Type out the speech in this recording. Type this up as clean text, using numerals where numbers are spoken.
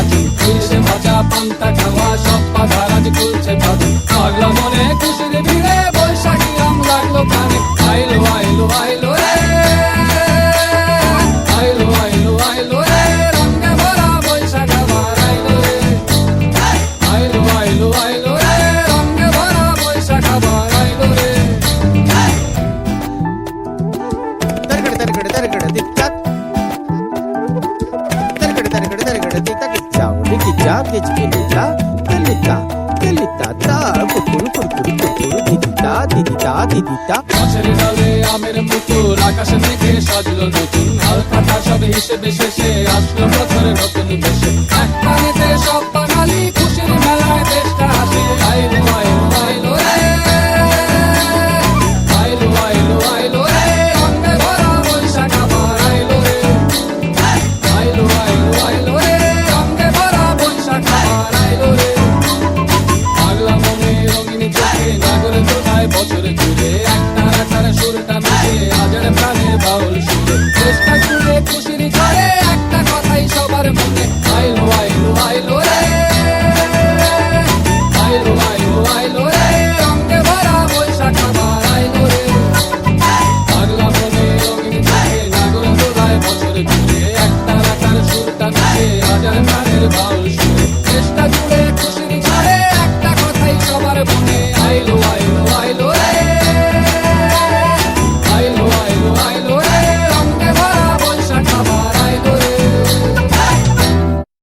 নাচি, ইলিশে ভাজা পান্তা খাওয়া সব বাধার আজ খুলছে ভাবি। পাগলা মনে খুশির ভিড়ে বৈশাখী আম লাগলো কানে, আইলো আইলো আইলো রে, আইলো আইলো আইলো রে, রঙে ভরা বৈশাখ আবার আইলো রে, আইলো আইলো আইলো রে, রঙে ভরা বৈশাখ আবার আইলো রে। Targada targada targada tic-tac. Targada targada targada tic-tac. Ciao, tic-tac, tic-tac, tic-tac, tic-tac, ta, kurkuru kurkuru kurkuru, tic-tac, tic-tac, tic-tac. গাছের ডালে আমের পুকুর, আকাশে মেঘে সাজলো নতুন, হালকা সব হিসেবে শেষে আসলো বছরের নতুন বেশে। এক পানিতে সব